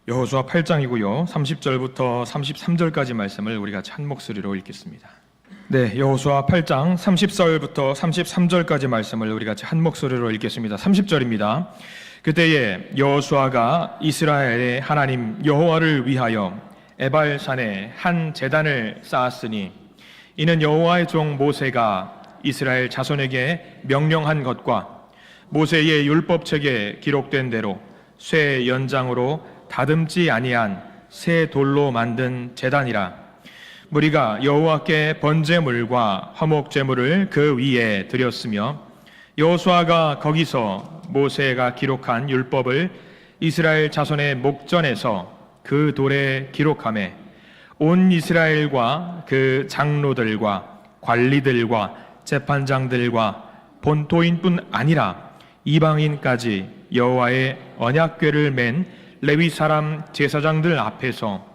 여호수아 8장이고요. 30절부터 33절까지 말씀을 우리 같이 한 목소리로 읽겠습니다. 네, 여호수아 8장 30절부터 33절까지 말씀을 우리 같이 한 목소리로 읽겠습니다. 30절입니다. 그때에 여호수아가 이스라엘의 하나님 여호와를 위하여 에발산에 한 제단을 쌓았으니 이는 여호와의 종 모세가 이스라엘 자손에게 명령한 것과 모세의 율법책에 기록된 대로 쇠 연장으로 다듬지 아니한 새 돌로 만든 제단이라. 무리가 여호와께 번제물과 화목제물을 그 위에 드렸으며 여호수아가 거기서 모세가 기록한 율법을 이스라엘 자손의 목전에서 그 돌에 기록하매 온 이스라엘과 그 장로들과 관리들과 재판장들과 본토인뿐 아니라 이방인까지 여호와의 언약궤를 맨 레위 사람 제사장들 앞에서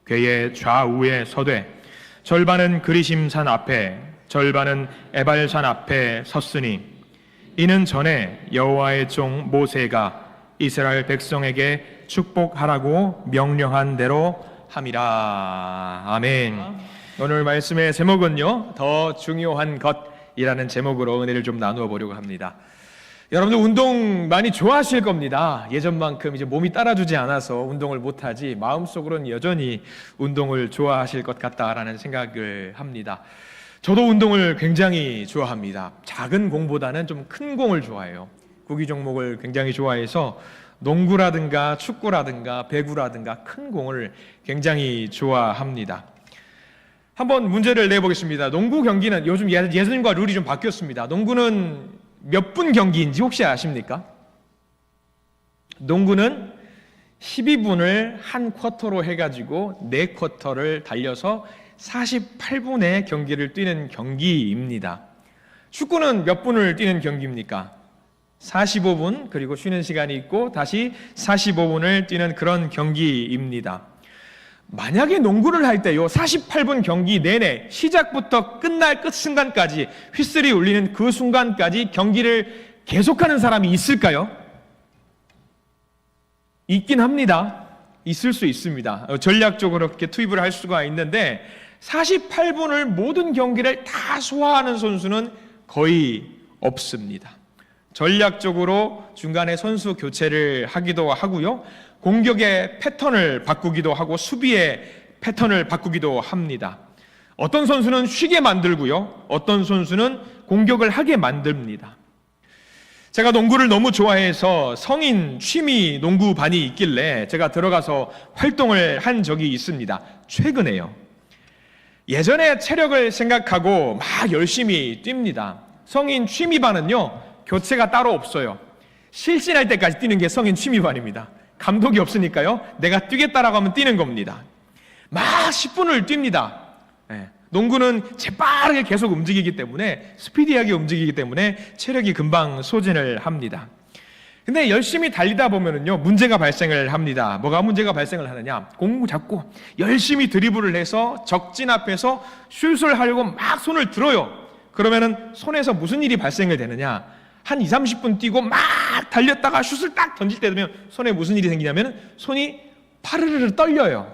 궤의 좌우에 서되 절반은 그리심산 앞에 절반은 에발산 앞에 섰으니 이는 전에 여호와의 종 모세가 이스라엘 백성에게 축복하라고 명령한 대로 함이라. 아멘. 오늘 말씀의 제목은요, 더 중요한 것이라는 제목으로 은혜를 좀 나누어 보려고 합니다. 여러분들 운동 많이 좋아하실 겁니다. 예전만큼 이제 몸이 따라주지 않아서 운동을 못하지 마음속으로는 여전히 운동을 좋아하실 것 같다라는 생각을 합니다. 저도 운동을 굉장히 좋아합니다. 작은 공보다는 좀 큰 공을 좋아해요. 구기 종목을 굉장히 좋아해서 농구라든가 축구라든가 배구라든가 큰 공을 굉장히 좋아합니다. 한번 문제를 내보겠습니다. 농구 경기는 요즘 예전과 룰이 좀 바뀌었습니다. 농구는 몇 분 경기인지 혹시 아십니까? 농구는 12분을 한 쿼터로 해가지고 4쿼터를 달려서 48분의 경기를 뛰는 경기입니다. 축구는 몇 분을 뛰는 경기입니까? 45분, 그리고 쉬는 시간이 있고 다시 45분을 뛰는 그런 경기입니다. 만약에 농구를 할 때요, 48분 경기 내내 시작부터 끝날 끝 순간까지 휘슬이 울리는 그 순간까지 경기를 계속하는 사람이 있을까요? 있긴 합니다. 있을 수 있습니다. 전략적으로 그렇게 투입을 할 수가 있는데 48분을 모든 경기를 다 소화하는 선수는 거의 없습니다. 전략적으로 중간에 선수 교체를 하기도 하고요, 공격의 패턴을 바꾸기도 하고 수비의 패턴을 바꾸기도 합니다. 어떤 선수는 쉬게 만들고요, 어떤 선수는 공격을 하게 만듭니다. 제가 농구를 너무 좋아해서 성인 취미 농구반이 있길래 제가 들어가서 활동을 한 적이 있습니다. 최근에요. 예전에 체력을 생각하고 막 열심히 뜁니다. 성인 취미반은요, 교체가 따로 없어요. 실신할 때까지 뛰는 게 성인 취미반입니다. 감독이 없으니까요, 내가 뛰겠다라고 하면 뛰는 겁니다. 막 10분을 뜁니다. 농구는 재빠르게 계속 움직이기 때문에, 스피디하게 움직이기 때문에 체력이 금방 소진을 합니다. 근데 열심히 달리다 보면은요, 문제가 발생을 합니다. 뭐가 문제가 발생을 하느냐? 공 잡고 열심히 드리블을 해서 적진 앞에서 슛을 하려고 막 손을 들어요. 그러면은 손에서 무슨 일이 발생을 되느냐? 한 20-30분 뛰고 막 달렸다가 슛을 딱 던질 때 되면 손에 무슨 일이 생기냐면 손이 파르르르 떨려요.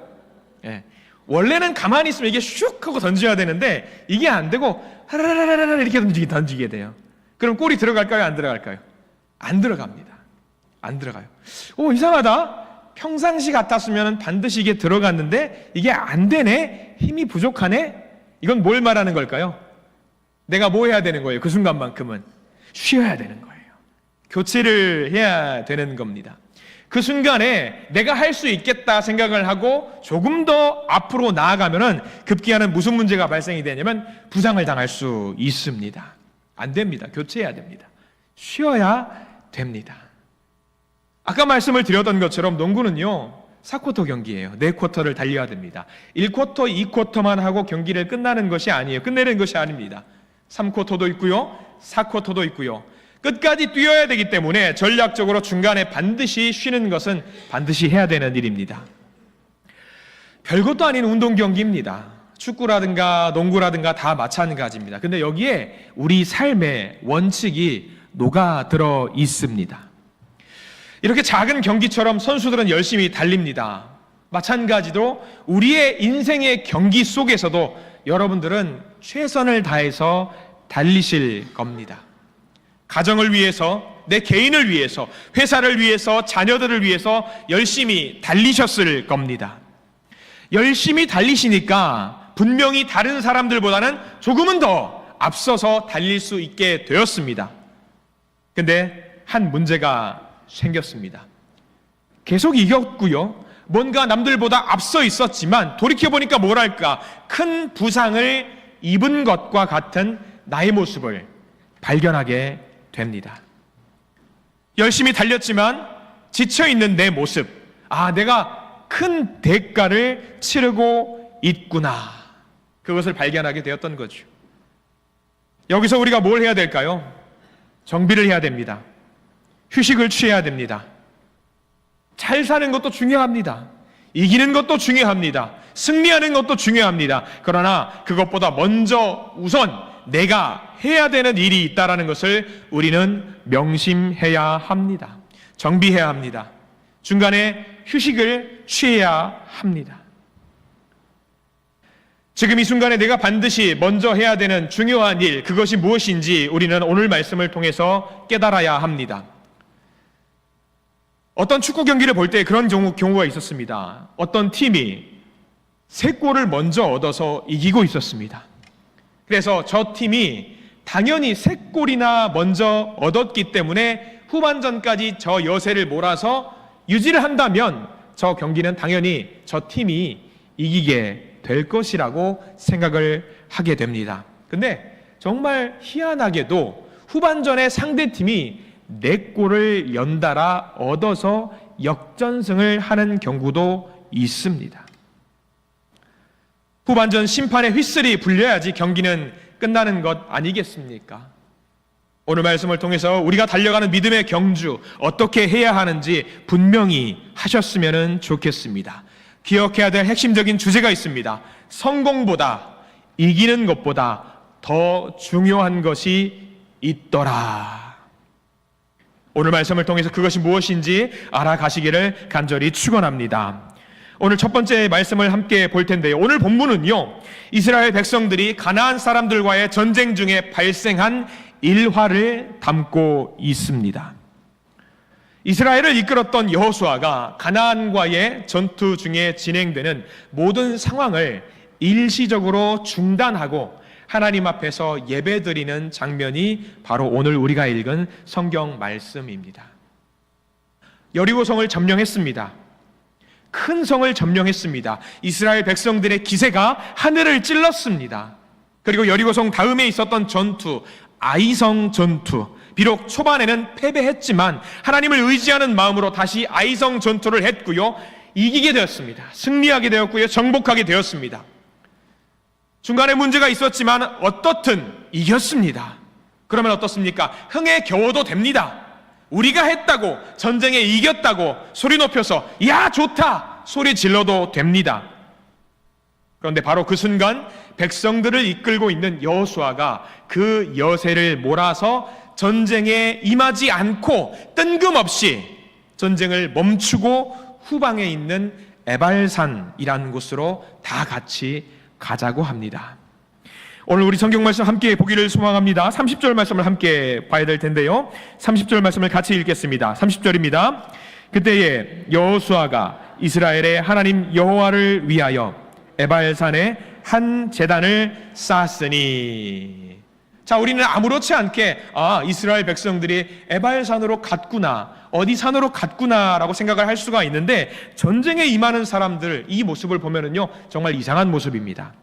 원래는 가만히 있으면 이게 슉 하고 던져야 되는데 이게 안 되고 하라라라라 이렇게 던지게 돼요. 그럼 골이 들어갈까요? 안 들어갈까요? 안 들어갑니다. 안 들어가요. 이상하다. 평상시 같았으면 반드시 이게 들어갔는데 이게 안 되네. 힘이 부족하네. 이건 뭘 말하는 걸까요? 내가 뭐 해야 되는 거예요? 그 순간만큼은 쉬어야 되는 거예요. 교체를 해야 되는 겁니다. 그 순간에 내가 할 수 있겠다 생각을 하고 조금 더 앞으로 나아가면은 급기야는 무슨 문제가 발생이 되냐면 부상을 당할 수 있습니다. 안 됩니다. 교체해야 됩니다. 쉬어야 됩니다. 아까 말씀을 드렸던 것처럼 농구는요, 4쿼터 경기예요. 4쿼터를 달려야 됩니다. 1쿼터, 2쿼터만 하고 경기를 끝나는 것이 아니에요. 끝내는 것이 아닙니다. 3쿼터도 있고요, 4쿼터도 있고요. 끝까지 뛰어야 되기 때문에 전략적으로 중간에 반드시 쉬는 것은 반드시 해야 되는 일입니다. 별것도 아닌 운동 경기입니다. 축구라든가 농구라든가 다 마찬가지입니다. 근데 여기에 우리 삶의 원칙이 녹아들어 있습니다. 이렇게 작은 경기처럼 선수들은 열심히 달립니다. 마찬가지로 우리의 인생의 경기 속에서도 여러분들은 최선을 다해서 달리실 겁니다. 가정을 위해서, 내 개인을 위해서, 회사를 위해서, 자녀들을 위해서 열심히 달리셨을 겁니다. 열심히 달리시니까 분명히 다른 사람들보다는 조금은 더 앞서서 달릴 수 있게 되었습니다. 근데 한 문제가 생겼습니다. 계속 이겼고요. 뭔가 남들보다 앞서 있었지만 돌이켜보니까 뭐랄까, 큰 부상을 입은 것과 같은 나의 모습을 발견하게 됩니다. 열심히 달렸지만 지쳐있는 내 모습, 내가 큰 대가를 치르고 있구나, 그것을 발견하게 되었던 거죠. 여기서 우리가 뭘 해야 될까요? 정비를 해야 됩니다. 휴식을 취해야 됩니다. 잘 사는 것도 중요합니다. 이기는 것도 중요합니다. 승리하는 것도 중요합니다. 그러나 그것보다 먼저 우선 내가 해야 되는 일이 있다는 것을 우리는 명심해야 합니다. 정비해야 합니다. 중간에 휴식을 취해야 합니다. 지금 이 순간에 내가 반드시 먼저 해야 되는 중요한 일, 그것이 무엇인지 우리는 오늘 말씀을 통해서 깨달아야 합니다. 어떤 축구 경기를 볼 때 그런 경우가 있었습니다. 어떤 팀이 3골을 먼저 얻어서 이기고 있었습니다. 그래서 저 팀이 당연히 3골이나 먼저 얻었기 때문에 후반전까지 저 여세를 몰아서 유지를 한다면 저 경기는 당연히 저 팀이 이기게 될 것이라고 생각을 하게 됩니다. 근데 정말 희한하게도 후반전에 상대팀이 4골을 연달아 얻어서 역전승을 하는 경우도 있습니다. 후반전 심판의 휘슬이 불려야지 경기는 끝나는 것 아니겠습니까? 오늘 말씀을 통해서 우리가 달려가는 믿음의 경주, 어떻게 해야 하는지 분명히 하셨으면 좋겠습니다. 기억해야 될 핵심적인 주제가 있습니다. 성공보다, 이기는 것보다 더 중요한 것이 있더라. 오늘 말씀을 통해서 그것이 무엇인지 알아가시기를 간절히 축원합니다. 오늘 첫 번째 말씀을 함께 볼 텐데요. 오늘 본문은요, 이스라엘 백성들이 가나안 사람들과의 전쟁 중에 발생한 일화를 담고 있습니다. 이스라엘을 이끌었던 여호수아가 가나안과의 전투 중에 진행되는 모든 상황을 일시적으로 중단하고 하나님 앞에서 예배드리는 장면이 바로 오늘 우리가 읽은 성경 말씀입니다. 여리고성을 점령했습니다. 큰 성을 점령했습니다. 이스라엘 백성들의 기세가 하늘을 찔렀습니다. 그리고 여리고성 다음에 있었던 전투, 아이성 전투, 비록 초반에는 패배했지만 하나님을 의지하는 마음으로 다시 아이성 전투를 했고요, 이기게 되었습니다. 승리하게 되었고요, 정복하게 되었습니다. 중간에 문제가 있었지만 어떻든 이겼습니다. 그러면 어떻습니까? 흥에 겨워도 됩니다. 우리가 했다고, 전쟁에 이겼다고 소리 높여서 야 좋다 소리 질러도 됩니다. 그런데 바로 그 순간 백성들을 이끌고 있는 여호수아가 그 여세를 몰아서 전쟁에 임하지 않고 뜬금없이 전쟁을 멈추고 후방에 있는 에발산이라는 곳으로 다 같이 가자고 합니다. 오늘 우리 성경 말씀 함께 보기를 소망합니다. 30절 말씀을 함께 봐야 될 텐데요, 30절 말씀을 같이 읽겠습니다. 30절입니다. 그때에 여호수아가 이스라엘의 하나님 여호와를 위하여 에발산에 한 제단을 쌓았으니. 자, 우리는 아무렇지 않게 이스라엘 백성들이 에발산으로 갔구나, 어디 산으로 갔구나라고 생각을 할 수가 있는데, 전쟁에 임하는 사람들 이 모습을 보면은요 정말 이상한 모습입니다.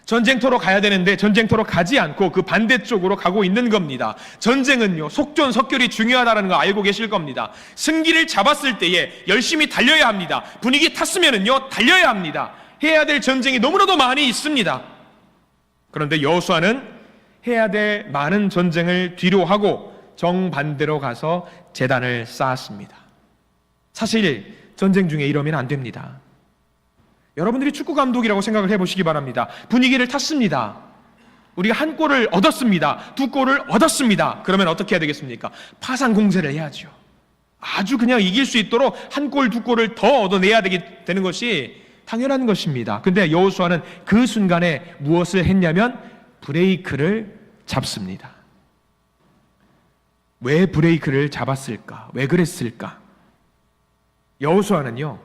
전쟁터로 가야 되는데 전쟁터로 가지 않고 그 반대쪽으로 가고 있는 겁니다. 전쟁은요 속전속결이 중요하다는 거 알고 계실 겁니다. 승기를 잡았을 때에 열심히 달려야 합니다. 분위기 탔으면은요 달려야 합니다. 해야 될 전쟁이 너무나도 많이 있습니다. 그런데 여호수아는 해야 될 많은 전쟁을 뒤로 하고 정반대로 가서 제단을 쌓았습니다. 사실 전쟁 중에 이러면 안 됩니다. 여러분들이 축구 감독이라고 생각을 해보시기 바랍니다. 분위기를 탔습니다. 우리가 한 골을 얻었습니다. 2골을 얻었습니다. 그러면 어떻게 해야 되겠습니까? 파상 공세를 해야죠. 아주 그냥 이길 수 있도록 한 골, 두 골을 더 얻어내야 되는 것이 당연한 것입니다. 근데 여호수아는 그 순간에 무엇을 했냐면 브레이크를 잡습니다. 왜 브레이크를 잡았을까? 왜 그랬을까? 여호수아는요,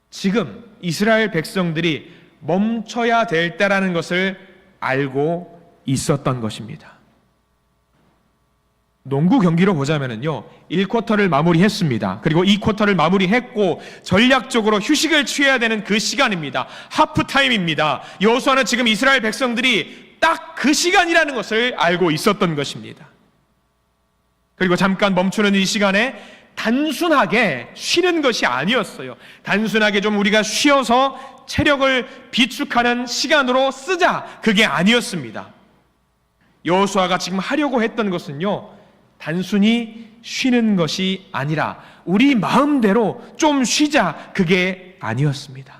지금 이스라엘 백성들이 멈춰야 될 때라는 것을 알고 있었던 것입니다. 농구 경기로 보자면요, 1쿼터를 마무리했습니다. 그리고 2쿼터를 마무리했고 전략적으로 휴식을 취해야 되는 그 시간입니다. 하프타임입니다. 여호수아는 지금 이스라엘 백성들이 딱 그 시간이라는 것을 알고 있었던 것입니다. 그리고 잠깐 멈추는 이 시간에 단순하게 쉬는 것이 아니었어요. 단순하게 좀 우리가 쉬어서 체력을 비축하는 시간으로 쓰자, 그게 아니었습니다. 여호수아가 지금 하려고 했던 것은요, 단순히 쉬는 것이 아니라 우리 마음대로 좀 쉬자, 그게 아니었습니다.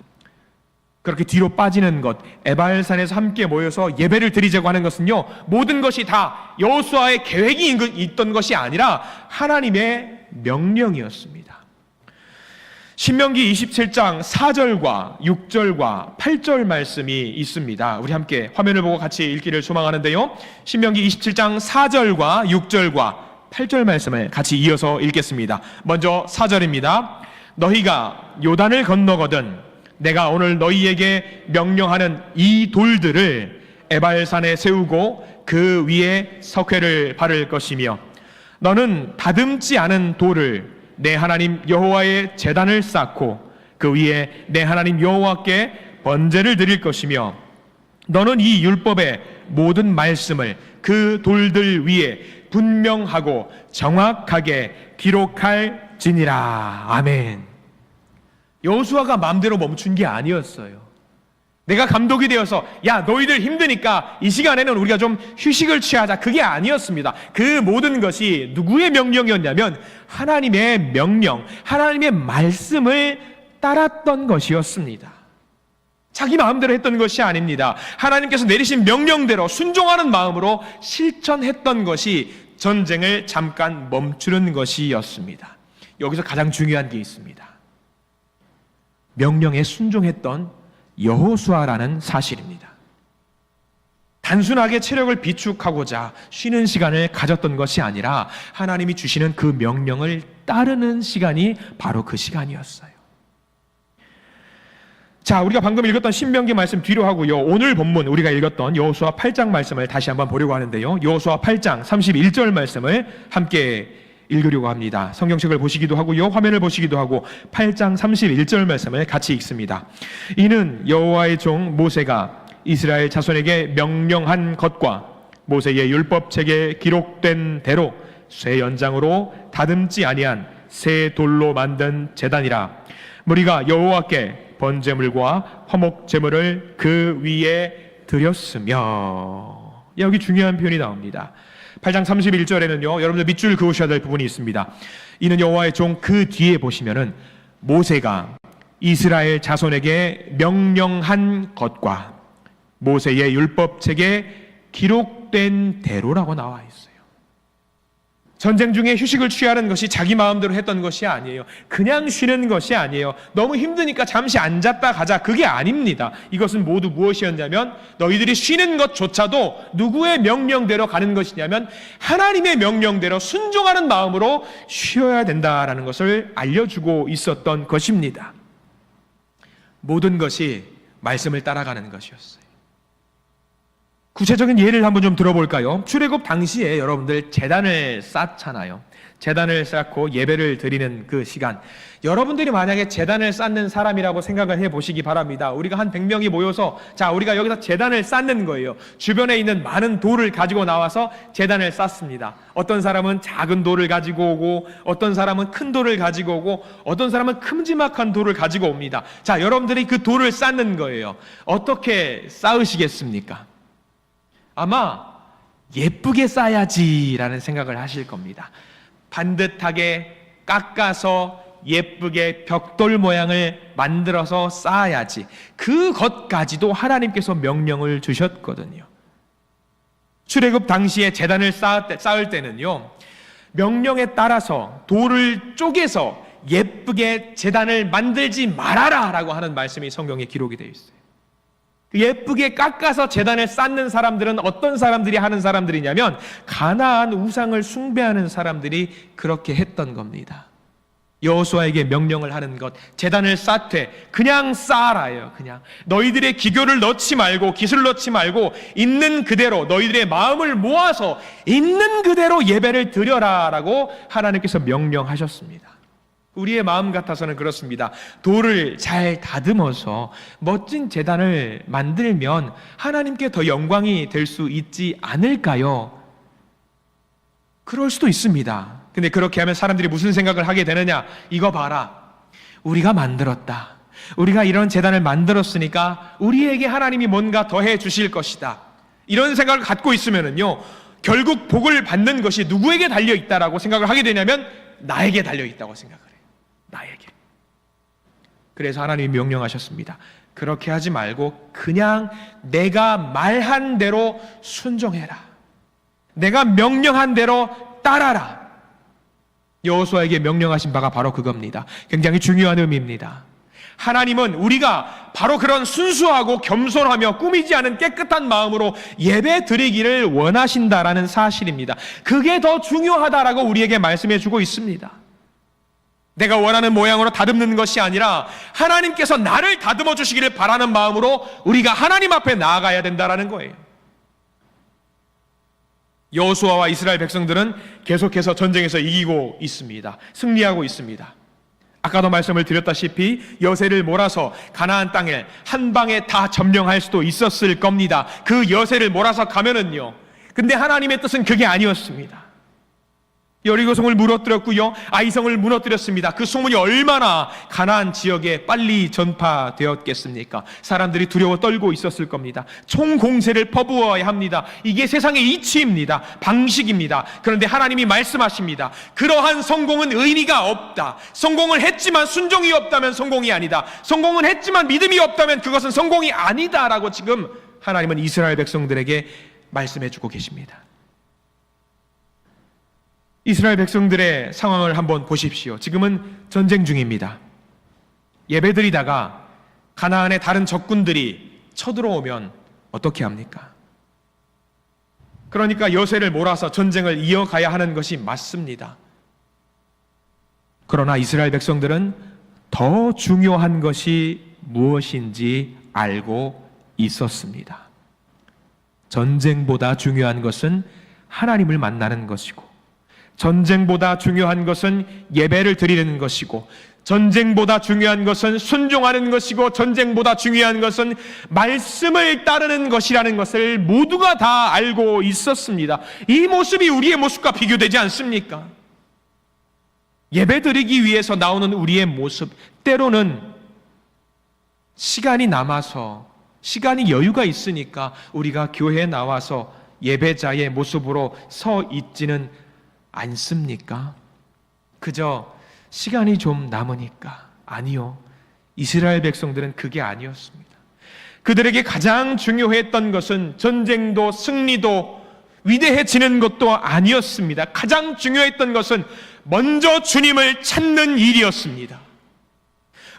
그렇게 뒤로 빠지는 것, 에발산에서 함께 모여서 예배를 드리자고 하는 것은요, 모든 것이 다 여호수아의 계획이 있던 것이 아니라 하나님의 명령이었습니다. 신명기 27장 4절과 6절과 8절 말씀이 있습니다. 우리 함께 화면을 보고 같이 읽기를 소망하는데요, 신명기 27장 4절과 6절과 8절 말씀을 같이 이어서 읽겠습니다. 먼저 4절입니다. 너희가 요단을 건너거든 내가 오늘 너희에게 명령하는 이 돌들을 에발산에 세우고 그 위에 석회를 바를 것이며 너는 다듬지 않은 돌을 내 하나님 여호와의 제단을 쌓고 그 위에 내 하나님 여호와께 번제를 드릴 것이며 너는 이 율법의 모든 말씀을 그 돌들 위에 분명하고 정확하게 기록할지니라. 아멘. 여호수아가 마음대로 멈춘 게 아니었어요. 내가 감독이 되어서 야 너희들 힘드니까 이 시간에는 우리가 좀 휴식을 취하자, 그게 아니었습니다. 그 모든 것이 누구의 명령이었냐면 하나님의 명령, 하나님의 말씀을 따랐던 것이었습니다. 자기 마음대로 했던 것이 아닙니다. 하나님께서 내리신 명령대로 순종하는 마음으로 실천했던 것이 전쟁을 잠깐 멈추는 것이었습니다. 여기서 가장 중요한 게 있습니다. 명령에 순종했던 여호수아라는 사실입니다. 단순하게 체력을 비축하고자 쉬는 시간을 가졌던 것이 아니라 하나님이 주시는 그 명령을 따르는 시간이 바로 그 시간이었어요. 자, 우리가 방금 읽었던 신명기 말씀 뒤로 하고요, 오늘 본문 우리가 읽었던 여호수아 8장 말씀을 다시 한번 보려고 하는데요, 여호수아 8장 31절 말씀을 함께 읽으려고 합니다. 성경책을 보시기도 하고요, 화면을 보시기도 하고 8장 31절 말씀을 같이 읽습니다. 이는 여호와의 종 모세가 이스라엘 자손에게 명령한 것과 모세의 율법책에 기록된 대로 쇠 연장으로 다듬지 아니한 새 돌로 만든 제단이라. 무리가 여호와께 번제물과 화목제물을 그 위에 드렸으며. 여기 중요한 표현이 나옵니다. 8장 31절에는요, 여러분들 밑줄 그으셔야 될 부분이 있습니다. 이는 여호와의 종, 그 뒤에 보시면은 모세가 이스라엘 자손에게 명령한 것과 모세의 율법책에 기록된 대로라고 나와 있어요. 전쟁 중에 휴식을 취하는 것이 자기 마음대로 했던 것이 아니에요. 그냥 쉬는 것이 아니에요. 너무 힘드니까 잠시 앉았다 가자, 그게 아닙니다. 이것은 모두 무엇이었냐면 너희들이 쉬는 것조차도 누구의 명령대로 가는 것이냐면 하나님의 명령대로 순종하는 마음으로 쉬어야 된다라는 것을 알려주고 있었던 것입니다. 모든 것이 말씀을 따라가는 것이었어요. 구체적인 예를 한번 좀 들어볼까요? 출애굽 당시에 여러분들 제단을 쌓잖아요. 제단을 쌓고 예배를 드리는 그 시간, 여러분들이 만약에 제단을 쌓는 사람이라고 생각을 해보시기 바랍니다. 우리가 한 100명이 모여서 자, 우리가 여기서 제단을 쌓는 거예요. 주변에 있는 많은 돌을 가지고 나와서 제단을 쌓습니다. 어떤 사람은 작은 돌을 가지고 오고, 어떤 사람은 큰 돌을 가지고 오고, 어떤 사람은 큼지막한 돌을 가지고 옵니다. 자, 여러분들이 그 돌을 쌓는 거예요. 어떻게 쌓으시겠습니까? 아마 예쁘게 쌓아야지라는 생각을 하실 겁니다. 반듯하게 깎아서 예쁘게 벽돌 모양을 만들어서 쌓아야지. 그것까지도 하나님께서 명령을 주셨거든요. 출애굽 당시에 제단을 쌓을 때는요, 명령에 따라서 돌을 쪼개서 예쁘게 제단을 만들지 말아라 라고 하는 말씀이 성경에 기록이 되어 있어요. 예쁘게 깎아서 제단을 쌓는 사람들은 어떤 사람들이 하는 사람들이냐면 가나안 우상을 숭배하는 사람들이 그렇게 했던 겁니다. 여호수아에게 명령을 하는 것, 제단을 쌓되 그냥 쌓아라예요. 그냥 너희들의 기교를 넣지 말고 기술을 넣지 말고 있는 그대로 너희들의 마음을 모아서 있는 그대로 예배를 드려라 라고 하나님께서 명령하셨습니다. 우리의 마음 같아서는 그렇습니다. 돌을 잘 다듬어서 멋진 제단을 만들면 하나님께 더 영광이 될 수 있지 않을까요? 그럴 수도 있습니다. 근데 그렇게 하면 사람들이 무슨 생각을 하게 되느냐? 이거 봐라. 우리가 만들었다. 우리가 이런 제단을 만들었으니까 우리에게 하나님이 뭔가 더해 주실 것이다. 이런 생각을 갖고 있으면은요, 결국 복을 받는 것이 누구에게 달려 있다라고 생각을 하게 되냐면 나에게 달려 있다고 생각을 해요. 나에게. 그래서 하나님이 명령하셨습니다. 그렇게 하지 말고 그냥 내가 말한 대로 순종해라. 내가 명령한 대로 따라라. 여호수아에게 명령하신 바가 바로 그겁니다. 굉장히 중요한 의미입니다. 하나님은 우리가 바로 그런 순수하고 겸손하며 꾸미지 않은 깨끗한 마음으로 예배 드리기를 원하신다라는 사실입니다. 그게 더 중요하다라고 우리에게 말씀해 주고 있습니다. 내가 원하는 모양으로 다듬는 것이 아니라 하나님께서 나를 다듬어 주시기를 바라는 마음으로 우리가 하나님 앞에 나아가야 된다라는 거예요. 여호수아와 이스라엘 백성들은 계속해서 전쟁에서 이기고 있습니다. 승리하고 있습니다. 아까도 말씀을 드렸다시피 여세를 몰아서 가나안 땅을 한 방에 다 점령할 수도 있었을 겁니다. 그 여세를 몰아서 가면은요. 근데 하나님의 뜻은 그게 아니었습니다. 여리고성을 무너뜨렸고요, 아이성을 무너뜨렸습니다. 그 소문이 얼마나 가나안 지역에 빨리 전파되었겠습니까? 사람들이 두려워 떨고 있었을 겁니다. 총공세를 퍼부어야 합니다. 이게 세상의 이치입니다. 방식입니다. 그런데 하나님이 말씀하십니다. 그러한 성공은 의미가 없다. 성공을 했지만 순종이 없다면 성공이 아니다. 성공은 했지만 믿음이 없다면 그것은 성공이 아니다라고 지금 하나님은 이스라엘 백성들에게 말씀해주고 계십니다. 이스라엘 백성들의 상황을 한번 보십시오. 지금은 전쟁 중입니다. 예배드리다가 가나안의 다른 적군들이 쳐들어오면 어떻게 합니까? 그러니까 여세를 몰아서 전쟁을 이어가야 하는 것이 맞습니다. 그러나 이스라엘 백성들은 더 중요한 것이 무엇인지 알고 있었습니다. 전쟁보다 중요한 것은 하나님을 만나는 것이고, 전쟁보다 중요한 것은 예배를 드리는 것이고, 전쟁보다 중요한 것은 순종하는 것이고, 전쟁보다 중요한 것은 말씀을 따르는 것이라는 것을 모두가 다 알고 있었습니다. 이 모습이 우리의 모습과 비교되지 않습니까? 예배 드리기 위해서 나오는 우리의 모습, 때로는 시간이 남아서, 시간이 여유가 있으니까 우리가 교회에 나와서 예배자의 모습으로 서 있지는 않습니까? 그저 시간이 좀 남으니까. 아니요. 이스라엘 백성들은 그게 아니었습니다. 그들에게 가장 중요했던 것은 전쟁도 승리도 위대해지는 것도 아니었습니다. 가장 중요했던 것은 먼저 주님을 찾는 일이었습니다.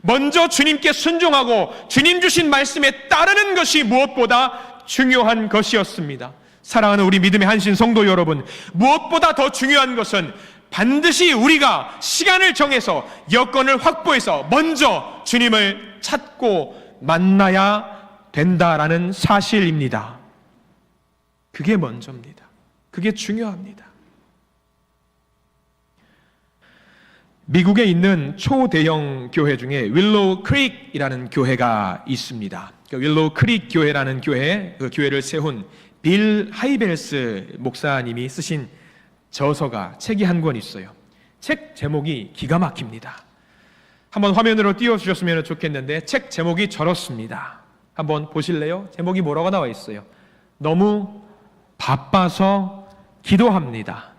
먼저 주님께 순종하고 주님 주신 말씀에 따르는 것이 무엇보다 중요한 것이었습니다. 사랑하는 우리 믿음의 한신 성도 여러분, 무엇보다 더 중요한 것은 반드시 우리가 시간을 정해서 여건을 확보해서 먼저 주님을 찾고 만나야 된다라는 사실입니다. 그게 먼저입니다. 그게 중요합니다. 미국에 있는 초대형 교회 중에 윌로우 크릭이라는 교회가 있습니다. 윌로우 크릭 교회라는 교회, 그 교회를 세운 빌 하이벨스 목사님이 쓰신 저서가, 책이 한 권 있어요. 책 제목이 기가 막힙니다. 한번 화면으로 띄워주셨으면 좋겠는데, 책 제목이 저렇습니다. 한번 보실래요? 제목이 뭐라고 나와 있어요? 너무 바빠서 기도합니다.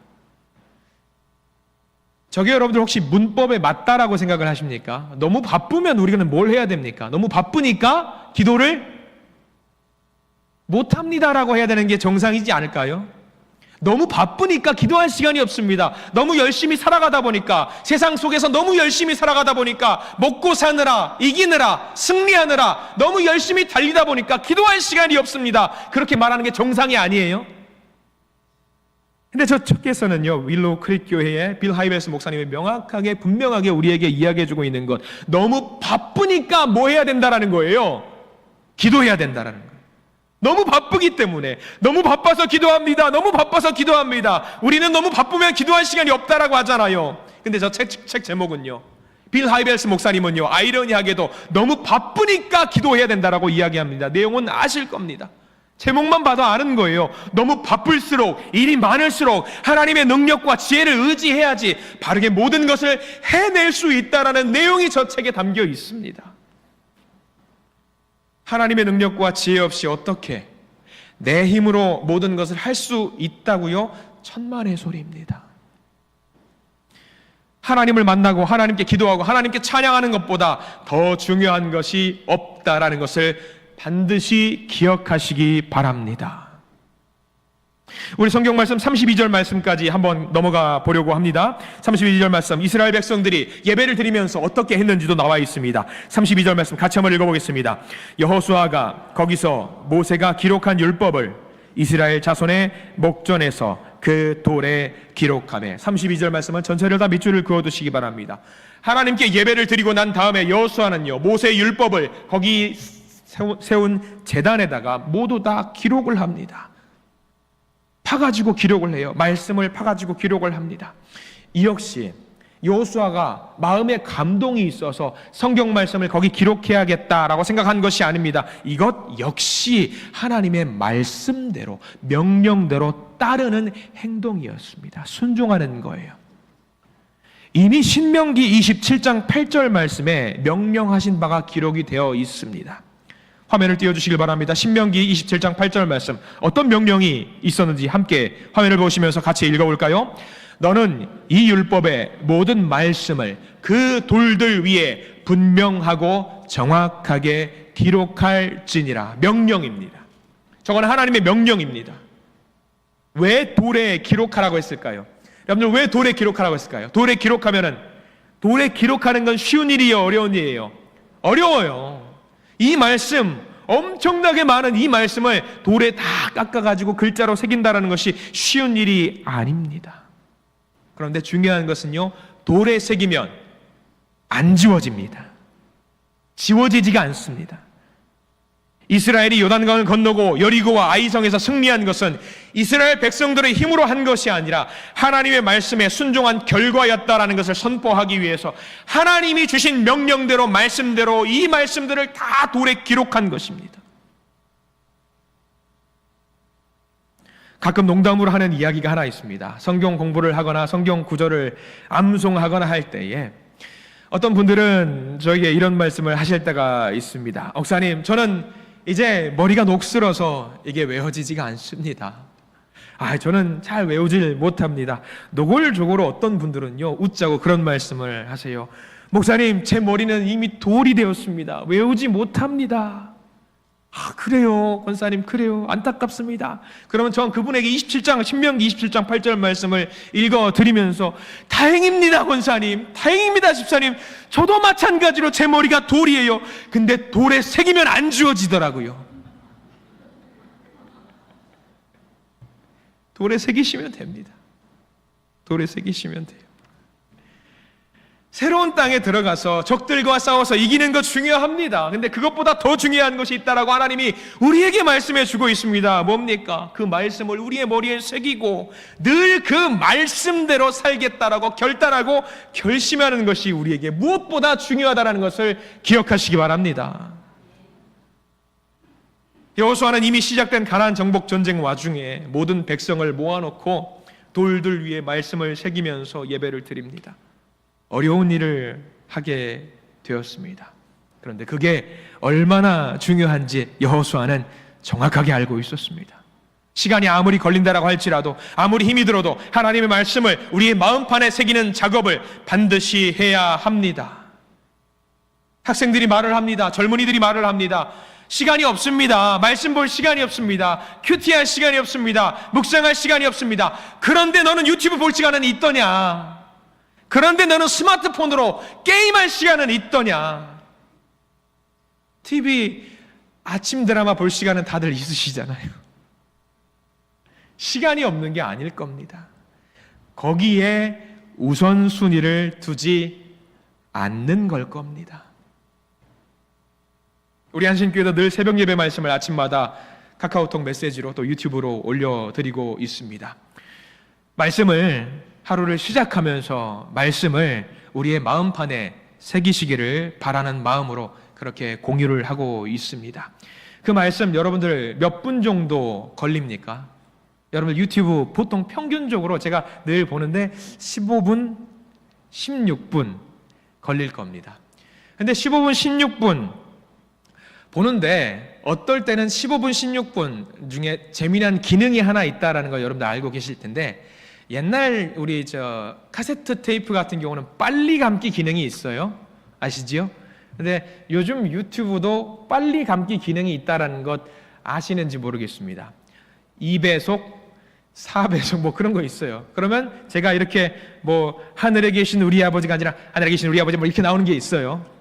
저게 여러분들 혹시 문법에 맞다라고 생각을 하십니까? 너무 바쁘면 우리는 뭘 해야 됩니까? 너무 바쁘니까 기도를 못합니다라고 해야 되는 게 정상이지 않을까요? 너무 바쁘니까 기도할 시간이 없습니다. 너무 열심히 살아가다 보니까, 세상 속에서 너무 열심히 살아가다 보니까, 먹고 사느라, 이기느라, 승리하느라 너무 열심히 달리다 보니까 기도할 시간이 없습니다. 그렇게 말하는 게 정상이 아니에요. 근데 저쪽에서는요, 윌로우 크릭 교회의 빌 하이벨스 목사님이 명확하게 분명하게 우리에게 이야기해주고 있는 것, 너무 바쁘니까 뭐 해야 된다라는 거예요. 기도해야 된다라는 거예요. 너무 바쁘기 때문에, 너무 바빠서 기도합니다. 너무 바빠서 기도합니다. 우리는 너무 바쁘면 기도할 시간이 없다라고 하잖아요. 근데 저 책 제목은요, 빌 하이벨스 목사님은요, 아이러니하게도 너무 바쁘니까 기도해야 된다라고 이야기합니다. 내용은 아실 겁니다. 제목만 봐도 아는 거예요. 너무 바쁠수록, 일이 많을수록 하나님의 능력과 지혜를 의지해야지 바르게 모든 것을 해낼 수 있다라는 내용이 저 책에 담겨 있습니다. 하나님의 능력과 지혜 없이 어떻게 내 힘으로 모든 것을 할 수 있다고요? 천만의 소리입니다. 하나님을 만나고 하나님께 기도하고 하나님께 찬양하는 것보다 더 중요한 것이 없다라는 것을 반드시 기억하시기 바랍니다. 우리 성경 말씀 32절 말씀까지 한번 넘어가 보려고 합니다. 32절 말씀, 이스라엘 백성들이 예배를 드리면서 어떻게 했는지도 나와 있습니다. 32절 말씀 같이 한번 읽어보겠습니다. 여호수아가 거기서 모세가 기록한 율법을 이스라엘 자손의 목전에서 그 돌에 기록하매. 32절 말씀은 전체를 다 밑줄을 그어두시기 바랍니다. 하나님께 예배를 드리고 난 다음에 여호수아는요, 모세의 율법을 거기 세운 제단에다가 모두 다 기록을 합니다. 파가지고 기록을 해요. 말씀을 파가지고 기록을 합니다. 이 역시 여호수아가 마음에 감동이 있어서 성경 말씀을 거기 기록해야겠다라고 생각한 것이 아닙니다. 이것 역시 하나님의 말씀대로, 명령대로 따르는 행동이었습니다. 순종하는 거예요. 이미 신명기 27장 8절 말씀에 명령하신 바가 기록이 되어 있습니다. 화면을 띄워주시길 바랍니다. 신명기 27장 8절 말씀, 어떤 명령이 있었는지 함께 화면을 보시면서 같이 읽어볼까요? 너는 이 율법의 모든 말씀을 그 돌들 위에 분명하고 정확하게 기록할지니라. 명령입니다. 저건 하나님의 명령입니다. 왜 돌에 기록하라고 했을까요? 여러분들, 왜 돌에 기록하라고 했을까요? 돌에 기록하면은, 돌에 기록하는 건 쉬운 일이에요, 어려운 일이에요? 어려워요. 이 말씀, 엄청나게 많은 이 말씀을 돌에 다 깎아가지고 글자로 새긴다는 것이 쉬운 일이 아닙니다. 그런데 중요한 것은요, 돌에 새기면 안 지워집니다. 지워지지가 않습니다. 이스라엘이 요단강을 건너고 여리고와 아이성에서 승리한 것은 이스라엘 백성들의 힘으로 한 것이 아니라 하나님의 말씀에 순종한 결과였다라는 것을 선포하기 위해서 하나님이 주신 명령대로, 말씀대로 이 말씀들을 다 돌에 기록한 것입니다. 가끔 농담으로 하는 이야기가 하나 있습니다. 성경 공부를 하거나 성경 구절을 암송하거나 할 때에 어떤 분들은 저에게 이런 말씀을 하실 때가 있습니다. 목사님, 저는 이제 머리가 녹슬어서 이게 외워지지가 않습니다. 저는 잘 외우질 못합니다. 노골적으로 어떤 분들은요, 웃자고 그런 말씀을 하세요. 목사님, 제 머리는 이미 돌이 되었습니다. 외우지 못합니다. 그래요, 권사님, 그래요. 안타깝습니다. 그러면 전 그분에게 신명기 27장 8절 말씀을 읽어드리면서 다행입니다, 권사님. 다행입니다, 집사님. 저도 마찬가지로 제 머리가 돌이에요. 근데 돌에 새기면 안 지워지더라고요. 돌에 새기시면 됩니다. 돌에 새기시면 돼요. 새로운 땅에 들어가서 적들과 싸워서 이기는 것 중요합니다. 근데 그것보다 더 중요한 것이 있다라고 하나님이 우리에게 말씀해 주고 있습니다. 뭡니까? 그 말씀을 우리의 머리에 새기고 늘 그 말씀대로 살겠다라고 결단하고 결심하는 것이 우리에게 무엇보다 중요하다는 것을 기억하시기 바랍니다. 여호수아는 이미 시작된 가나안 정복 전쟁 와중에 모든 백성을 모아놓고 돌들 위에 말씀을 새기면서 예배를 드립니다. 어려운 일을 하게 되었습니다. 그런데 그게 얼마나 중요한지 여호수아는 정확하게 알고 있었습니다. 시간이 아무리 걸린다라고 할지라도, 아무리 힘이 들어도 하나님의 말씀을 우리의 마음판에 새기는 작업을 반드시 해야 합니다. 학생들이 말을 합니다. 젊은이들이 말을 합니다. 시간이 없습니다. 말씀 볼 시간이 없습니다. 큐티할 시간이 없습니다. 묵상할 시간이 없습니다. 그런데 너는 유튜브 볼 시간은 있더냐? 그런데 너는 스마트폰으로 게임할 시간은 있더냐? TV 아침 드라마 볼 시간은 다들 있으시잖아요. 시간이 없는 게 아닐 겁니다. 거기에 우선순위를 두지 않는 걸 겁니다. 우리 한신교회도 늘 새벽 예배 말씀을 아침마다 카카오톡 메시지로 또 유튜브로 올려드리고 있습니다. 말씀을 하루를 시작하면서 말씀을 우리의 마음판에 새기시기를 바라는 마음으로 그렇게 공유를 하고 있습니다. 그 말씀 여러분들 몇 분 정도 걸립니까? 여러분들 유튜브 보통 평균적으로 제가 늘 보는데 15분, 16분 걸릴 겁니다. 근데 15분, 16분 보는데 어떨 때는 15분, 16분 중에 재미난 기능이 하나 있다라는 걸 여러분들 알고 계실 텐데, 옛날 우리 카세트 테이프 같은 경우는 빨리 감기 기능이 있어요. 아시지요? 근데 요즘 유튜브도 빨리 감기 기능이 있다라는 것 아시는지 모르겠습니다. 2배속, 4배속 뭐 그런 거 있어요. 그러면 제가 이렇게 뭐 하늘에 계신 우리 아버지가 아니라 하늘에 계신 우리 아버지 뭐 이렇게 나오는 게 있어요.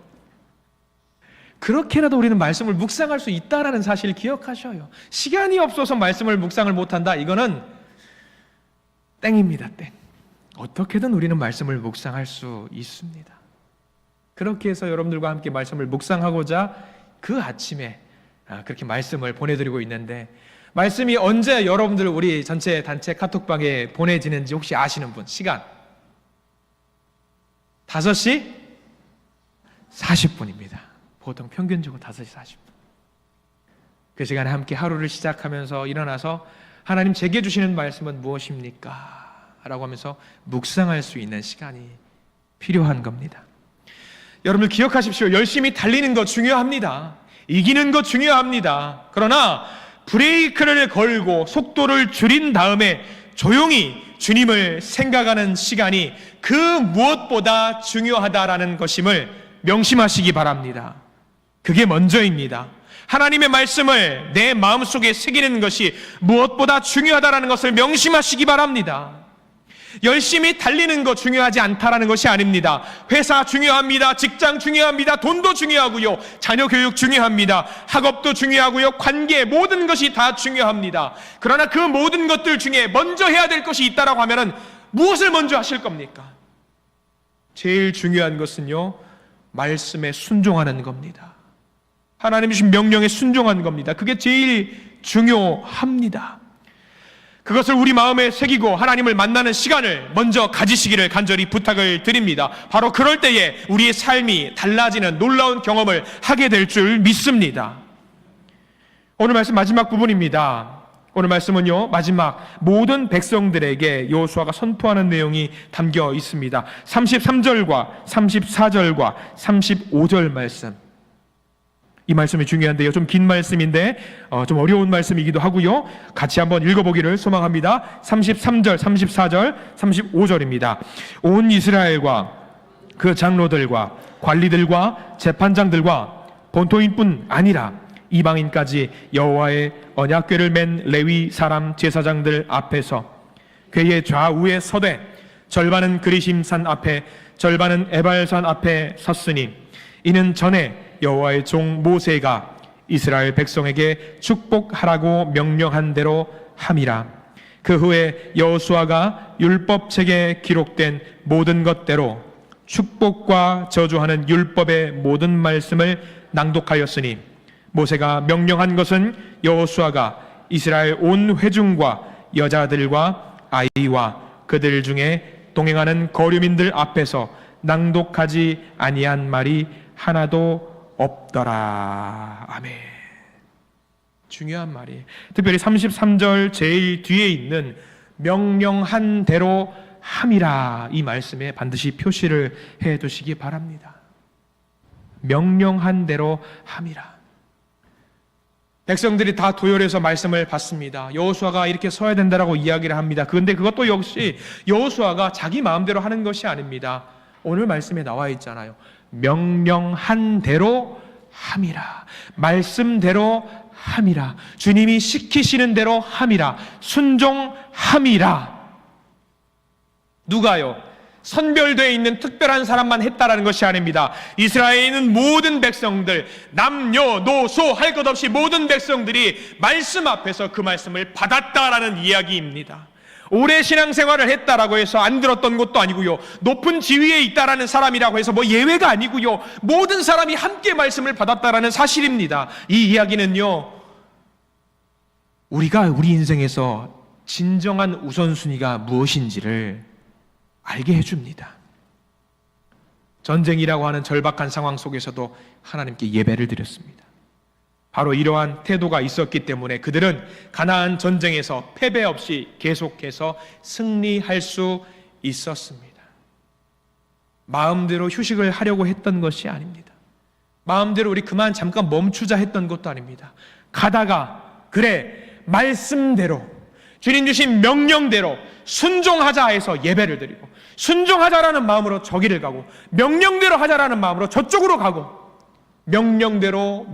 그렇게라도 우리는 말씀을 묵상할 수 있다라는 사실을 기억하셔요. 시간이 없어서 말씀을 묵상을 못한다, 이거는 땡입니다. 땡. 어떻게든 우리는 말씀을 묵상할 수 있습니다. 그렇게 해서 여러분들과 함께 말씀을 묵상하고자 그 아침에 그렇게 말씀을 보내드리고 있는데, 말씀이 언제 여러분들 우리 전체 단체 카톡방에 보내지는지 혹시 아시는 분? 시간 5시 40분입니다. 보통 평균적으로 5시 40분. 그 시간에 함께 하루를 시작하면서 일어나서 하나님 제게 주시는 말씀은 무엇입니까? 라고 하면서 묵상할 수 있는 시간이 필요한 겁니다. 여러분들 기억하십시오. 열심히 달리는 거 중요합니다. 이기는 거 중요합니다. 그러나 브레이크를 걸고 속도를 줄인 다음에 조용히 주님을 생각하는 시간이 그 무엇보다 중요하다라는 것임을 명심하시기 바랍니다. 그게 먼저입니다. 하나님의 말씀을 내 마음속에 새기는 것이 무엇보다 중요하다라는 것을 명심하시기 바랍니다. 열심히 달리는 거 중요하지 않다라는 것이 아닙니다. 회사 중요합니다. 직장 중요합니다. 돈도 중요하고요. 자녀 교육 중요합니다. 학업도 중요하고요. 관계, 모든 것이 다 중요합니다. 그러나 그 모든 것들 중에 먼저 해야 될 것이 있다라고 하면은 무엇을 먼저 하실 겁니까? 제일 중요한 것은요, 말씀에 순종하는 겁니다. 하나님 주신 명령에 순종하는 겁니다. 그게 제일 중요합니다. 그것을 우리 마음에 새기고 하나님을 만나는 시간을 먼저 가지시기를 간절히 부탁을 드립니다. 바로 그럴 때에 우리의 삶이 달라지는 놀라운 경험을 하게 될 줄 믿습니다. 오늘 말씀 마지막 부분입니다. 오늘 말씀은요, 마지막 모든 백성들에게 여호수아가 선포하는 내용이 담겨 있습니다. 33절과 34절과 35절 말씀, 이 말씀이 중요한데요, 좀 긴 말씀인데 좀 어려운 말씀이기도 하고요. 같이 한번 읽어보기를 소망합니다. 33절, 34절, 35절입니다. 온 이스라엘과 그 장로들과 관리들과 재판장들과 본토인뿐 아니라 이방인까지 여호와의 언약궤를 맨 레위 사람 제사장들 앞에서 궤의 좌우에 서되 절반은 그리심산 앞에 절반은 에발산 앞에 섰으니 이는 전에 여호와의 종 모세가 이스라엘 백성에게 축복하라고 명령한 대로 함이라. 그 후에 여호수아가 율법책에 기록된 모든 것대로 축복과 저주하는 율법의 모든 말씀을 낭독하였으니 모세가 명령한 것은 여호수아가 이스라엘 온 회중과 여자들과 아이와 그들 중에 동행하는 거류민들 앞에서 낭독하지 아니한 말이 하나도 없더라. 아멘. 중요한 말이에요. 특별히 33절 제일 뒤에 있는 명령한 대로 함이라, 이 말씀에 반드시 표시를 해 두시기 바랍니다. 명령한 대로 함이라. 백성들이 다 도열해서 말씀을 받습니다. 여호수아가 이렇게 서야 된다라고 이야기를 합니다. 그런데 그것도 역시 여호수아가 자기 마음대로 하는 것이 아닙니다. 오늘 말씀에 나와 있잖아요. 명령한 대로 함이라. 말씀대로 함이라. 주님이 시키시는 대로 함이라. 순종함이라. 누가요? 선별되어 있는 특별한 사람만 했다라는 것이 아닙니다. 이스라엘에 있는 모든 백성들, 남녀노소 할 것 없이 모든 백성들이 말씀 앞에서 그 말씀을 받았다라는 이야기입니다. 오래 신앙생활을 했다라고 해서 안 들었던 것도 아니고요, 높은 지위에 있다라는 사람이라고 해서 뭐 예외가 아니고요, 모든 사람이 함께 말씀을 받았다라는 사실입니다. 이 이야기는요, 우리가 우리 인생에서 진정한 우선순위가 무엇인지를 알게 해줍니다. 전쟁이라고 하는 절박한 상황 속에서도 하나님께 예배를 드렸습니다. 바로 이러한 태도가 있었기 때문에 그들은 가나안 전쟁에서 패배 없이 계속해서 승리할 수 있었습니다. 마음대로 휴식을 하려고 했던 것이 아닙니다. 마음대로 우리 그만 잠깐 멈추자 했던 것도 아닙니다. 가다가 그래 말씀대로 주님 주신 명령대로 순종하자 해서 예배를 드리고, 순종하자라는 마음으로 저기를 가고, 명령대로 하자라는 마음으로 저쪽으로 가고, 명령대로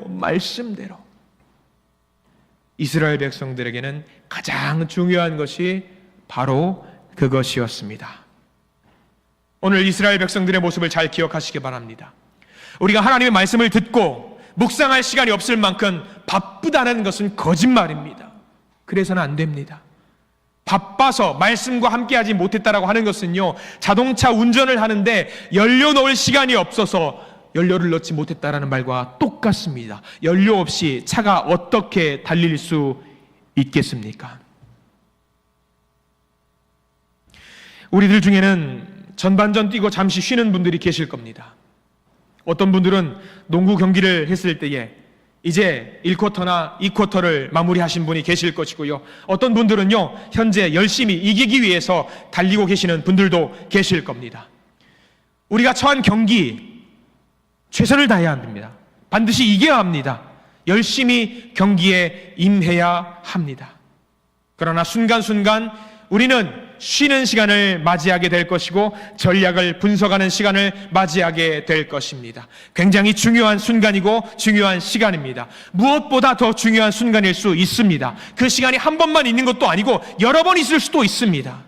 말씀대로. 이스라엘 백성들에게는 가장 중요한 것이 바로 그것이었습니다. 오늘 이스라엘 백성들의 모습을 잘 기억하시기 바랍니다. 우리가 하나님의 말씀을 듣고 묵상할 시간이 없을 만큼 바쁘다는 것은 거짓말입니다. 그래서는 안 됩니다. 바빠서 말씀과 함께하지 못했다라고 하는 것은요, 자동차 운전을 하는데 연료 넣을 시간이 없어서 연료를 넣지 못했다라는 말과 똑같습니다. 연료 없이 차가 어떻게 달릴 수 있겠습니까? 우리들 중에는 전반전 뛰고 잠시 쉬는 분들이 계실 겁니다. 어떤 분들은 농구 경기를 했을 때에 이제 1쿼터나 2쿼터를 마무리하신 분이 계실 것이고요, 어떤 분들은요 현재 열심히 이기기 위해서 달리고 계시는 분들도 계실 겁니다. 우리가 처한 경기 최선을 다해야 합니다. 반드시 이겨야 합니다. 열심히 경기에 임해야 합니다. 그러나 순간순간 우리는 쉬는 시간을 맞이하게 될 것이고 전략을 분석하는 시간을 맞이하게 될 것입니다. 굉장히 중요한 순간이고 중요한 시간입니다. 무엇보다 더 중요한 순간일 수 있습니다. 그 시간이 한 번만 있는 것도 아니고 여러 번 있을 수도 있습니다.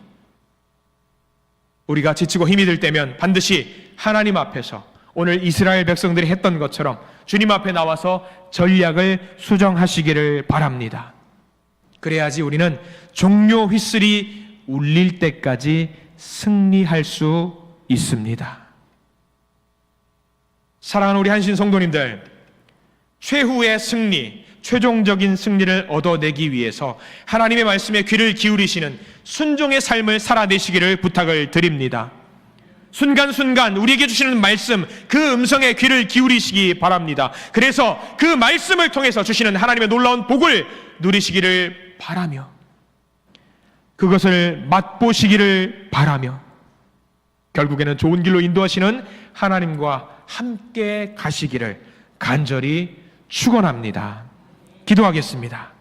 우리가 지치고 힘이 들 때면 반드시 하나님 앞에서 오늘 이스라엘 백성들이 했던 것처럼 주님 앞에 나와서 전략을 수정하시기를 바랍니다. 그래야지 우리는 종료 휘슬이 울릴 때까지 승리할 수 있습니다. 사랑하는 우리 한신 성도님들, 최후의 승리, 최종적인 승리를 얻어내기 위해서 하나님의 말씀에 귀를 기울이시는 순종의 삶을 살아내시기를 부탁을 드립니다. 순간순간 우리에게 주시는 말씀, 그 음성에 귀를 기울이시기 바랍니다. 그래서 그 말씀을 통해서 주시는 하나님의 놀라운 복을 누리시기를 바라며, 그것을 맛보시기를 바라며, 결국에는 좋은 길로 인도하시는 하나님과 함께 가시기를 간절히 축원합니다. 기도하겠습니다.